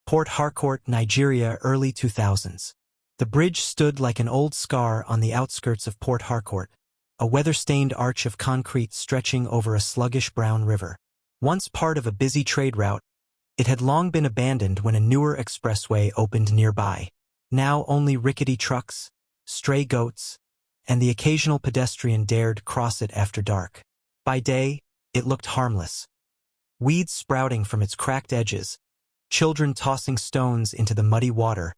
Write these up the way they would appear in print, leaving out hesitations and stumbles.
Port Harcourt, Nigeria, early 2000s. The bridge stood like an old scar on the outskirts of Port Harcourt, a weather-stained arch of concrete stretching over a sluggish brown river. Once part of a busy trade route, it had long been abandoned when a newer expressway opened nearby. Now only rickety trucks, stray goats, and the occasional pedestrian dared cross it after dark. By day, it looked harmless. Weeds sprouting from its cracked edges, children tossing stones into the muddy water,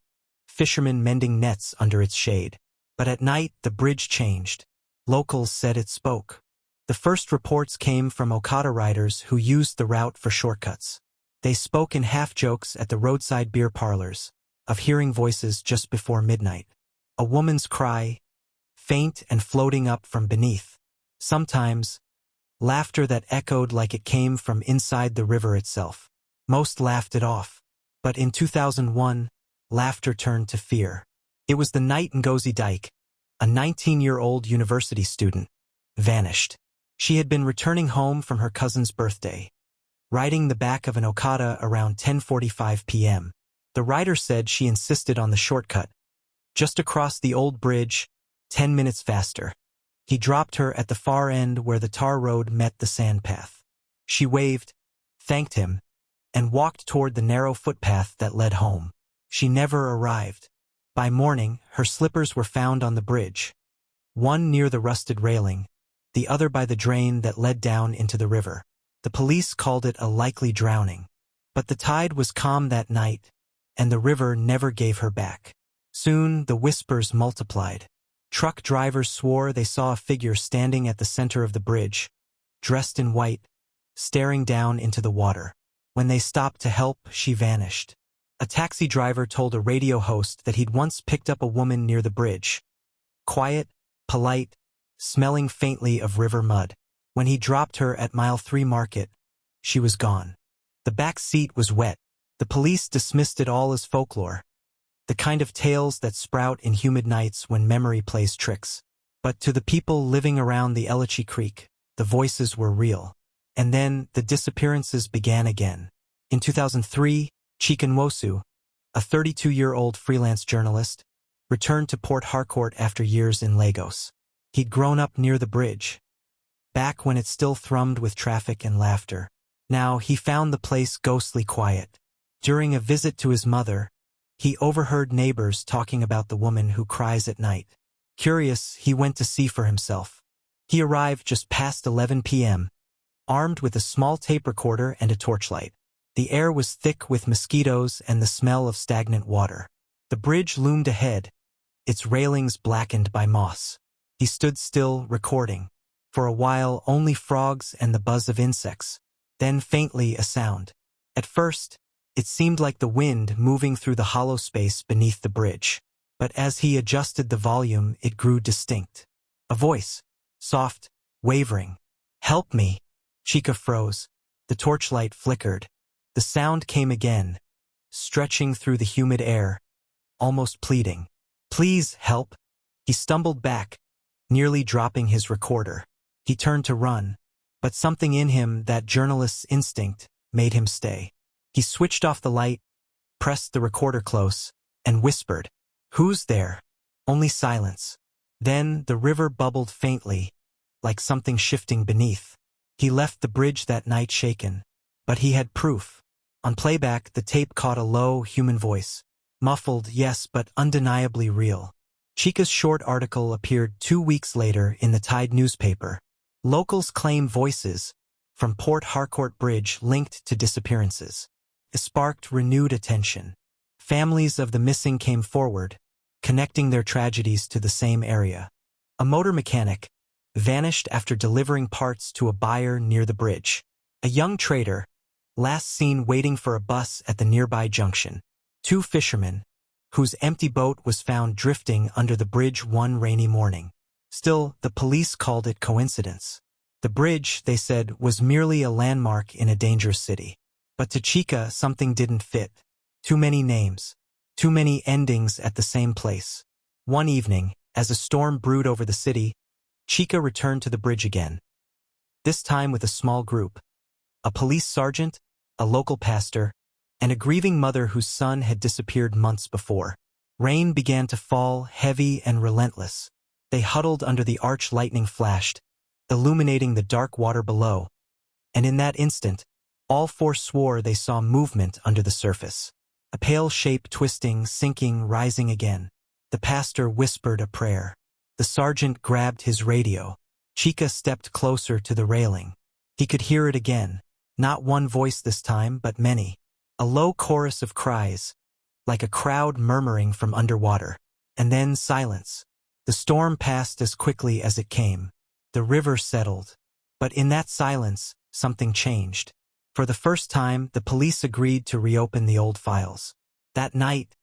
fishermen mending nets under its shade. But at night, the bridge changed. Locals said it spoke. The first reports came from Okada riders who used the route for shortcuts. They spoke in half-jokes at the roadside beer parlors, of hearing voices just before midnight. A woman's cry, faint and floating up from beneath. Sometimes, laughter that echoed like it came from inside the river itself. Most laughed it off. But in 2001, laughter turned to fear. It was the night Ngozi Dike, a 19-year-old university student, vanished. She had been returning home from her cousin's birthday, riding the back of an Okada around 10:45 p.m. The rider said she insisted on the shortcut, just across the old bridge, 10 minutes faster. He dropped her at the far end where the tar road met the sand path. She waved, thanked him, and walked toward the narrow footpath that led home. She never arrived. By morning, her slippers were found on the bridge, one near the rusted railing, the other by the drain that led down into the river. The police called it a likely drowning. But the tide was calm that night, and the river never gave her back. Soon, the whispers multiplied. Truck drivers swore they saw a figure standing at the center of the bridge, dressed in white, staring down into the water. When they stopped to help, she vanished. A taxi driver told a radio host that he'd once picked up a woman near the bridge. Quiet, polite, smelling faintly of river mud. When he dropped her at Mile 3 Market, she was gone. The back seat was wet. The police dismissed it all as folklore, the kind of tales that sprout in humid nights when memory plays tricks. But to the people living around the Elechi Creek, the voices were real. And then the disappearances began again. In 2003, Chika Nwosu, a 32-year-old freelance journalist, returned to Port Harcourt after years in Lagos. He'd grown up near the bridge, back when it still thrummed with traffic and laughter. Now he found the place ghostly quiet. During a visit to his mother, he overheard neighbors talking about the woman who cries at night. Curious, he went to see for himself. He arrived just past 11 p.m., armed with a small tape recorder and a torchlight. The air was thick with mosquitoes and the smell of stagnant water. The bridge loomed ahead, its railings blackened by moss. He stood still, recording. For a while, only frogs and the buzz of insects. Then faintly a sound. At first, it seemed like the wind moving through the hollow space beneath the bridge. But as he adjusted the volume, it grew distinct. A voice. Soft, wavering. "Help me." Chika froze. The torchlight flickered. The sound came again, stretching through the humid air, almost pleading. "Please, help." He stumbled back, nearly dropping his recorder. He turned to run, but something in him, that journalist's instinct, made him stay. He switched off the light, pressed the recorder close, and whispered, "Who's there?" Only silence. Then the river bubbled faintly, like something shifting beneath. He left the bridge that night shaken, but he had proof. On playback, the tape caught a low, human voice. Muffled, yes, but undeniably real. Chika's short article appeared 2 weeks later in the Tide newspaper. Locals claim voices from Port Harcourt Bridge linked to disappearances. It sparked renewed attention. Families of the missing came forward, connecting their tragedies to the same area. A motor mechanic vanished after delivering parts to a buyer near the bridge. A young trader, last seen waiting for a bus at the nearby junction. 2 fishermen, whose empty boat was found drifting under the bridge one rainy morning. Still, the police called it coincidence. The bridge, they said, was merely a landmark in a dangerous city. But to Chika, something didn't fit. Too many names. Too many endings at the same place. One evening, as a storm brewed over the city, Chika returned to the bridge again. This time with a small group. A police sergeant, a local pastor, and a grieving mother whose son had disappeared months before. Rain began to fall, heavy and relentless. They huddled under the arch. Lightning flashed, illuminating the dark water below, and in that instant, all four swore they saw movement under the surface. A pale shape twisting, sinking, rising again. The pastor whispered a prayer. The sergeant grabbed his radio. Chica stepped closer to the railing. He could hear it again. Not one voice this time, but many. A low chorus of cries, like a crowd murmuring from underwater. And then silence. The storm passed as quickly as it came. The river settled. But in that silence, something changed. For the first time, the police agreed to reopen the old files. That night,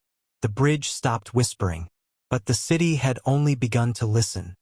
the bridge stopped whispering. But the city had only begun to listen.